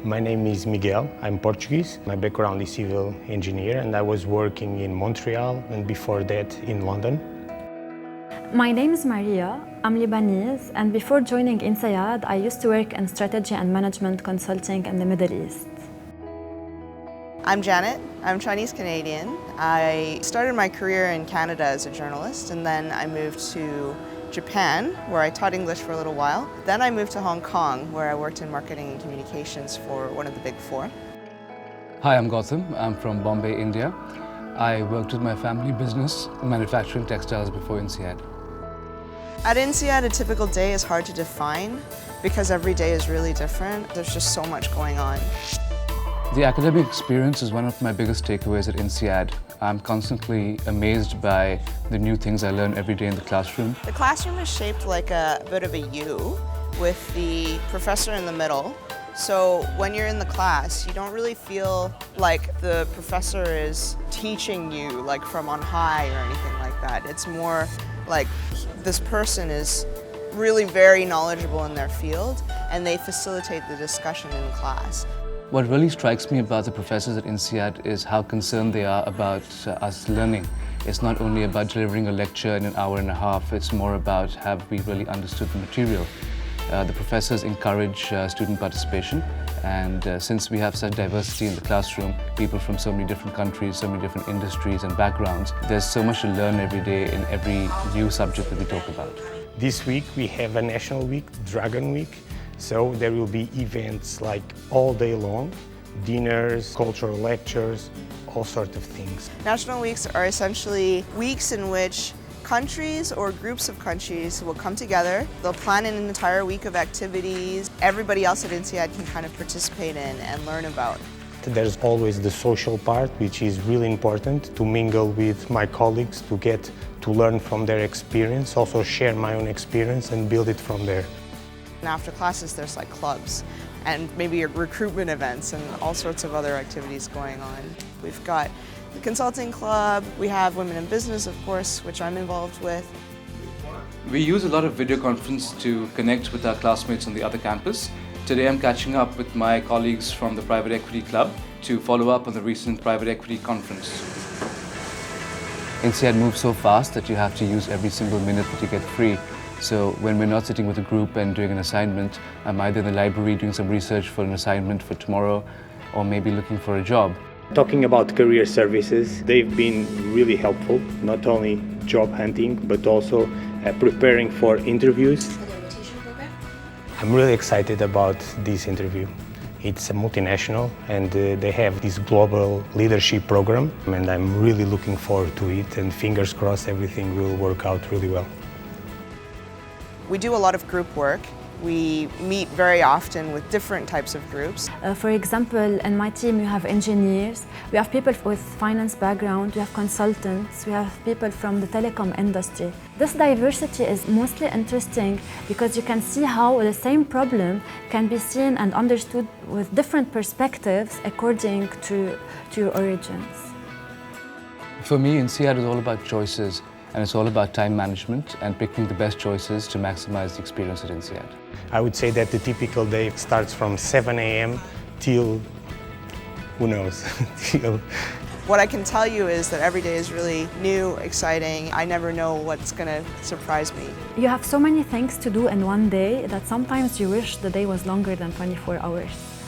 My name is Miguel. I'm Portuguese. My background is civil engineer and I was working in Montreal and before that in London. My name is Maria. I'm Lebanese, and before joining INSEAD, I used to work in strategy and management consulting in the Middle East. I'm Janet. I'm Chinese Canadian. I started my career in Canada as a journalist, and then I moved to Japan, where I taught English for a little while. Then I moved to Hong Kong, where I worked in marketing and communications for one of the big four. Hi, I'm Gautam. I'm from Bombay, India. I worked with my family business, manufacturing textiles before INSEAD. At INSEAD, a typical day is hard to define because every day is really different. There's just so much going on. The academic experience is one of my biggest takeaways at INSEAD. I'm constantly amazed by the new things I learn every day in the classroom. The classroom is shaped like a bit of a U with the professor in the middle. So when you're in the class, you don't really feel like the professor is teaching you like from on high or anything like that. It's more like this person is really very knowledgeable in their field and they facilitate the discussion in class. What really strikes me about the professors at INSEAD is how concerned they are about us learning. It's not only about delivering a lecture in an hour and a half, it's more about have we really understood the material. The professors encourage student participation, and since we have such diversity in the classroom, people from so many different countries, so many different industries and backgrounds, there's so much to learn every day in every new subject that we talk about. This week we have a national week, Dragon Week, so there will be events like all day long, dinners, cultural lectures, all sorts of things. National weeks are essentially weeks in which countries or groups of countries will come together. They'll plan an entire week of activities everybody else at INSEAD can kind of participate in and learn about. There's always the social part, which is really important to mingle with my colleagues, to get to learn from their experience, also share my own experience and build it from there. And after classes, there's like clubs and maybe recruitment events and all sorts of other activities going on. We've got the consulting club, we have women in business, of course, which I'm involved with. We use a lot of video conference to connect with our classmates on the other campus. Today I'm catching up with my colleagues from the Private Equity Club to follow up on the recent Private Equity Conference. INSEAD moves so fast that you have to use every single minute that you get free. So when we're not sitting with a group and doing an assignment, I'm either in the library doing some research for an assignment for tomorrow or maybe looking for a job. Talking about career services, they've been really helpful, not only job hunting, but also preparing for interviews. I'm really excited about this interview. It's a multinational and they have this global leadership program and I'm really looking forward to it and fingers crossed everything will work out really well. We do a lot of group work. We meet very often with different types of groups. For example, in my team you have engineers, we have people with finance background, we have consultants, we have people from the telecom industry. This diversity is mostly interesting because you can see how the same problem can be seen and understood with different perspectives according to your origins. For me, INSEAD is all about choices. And it's all about time management and picking the best choices to maximize the experience at INSEAD. I would say that the typical day starts from 7 a.m. till, who knows, till... What I can tell you is that every day is really new, exciting. I never know what's going to surprise me. You have so many things to do in one day that sometimes you wish the day was longer than 24 hours.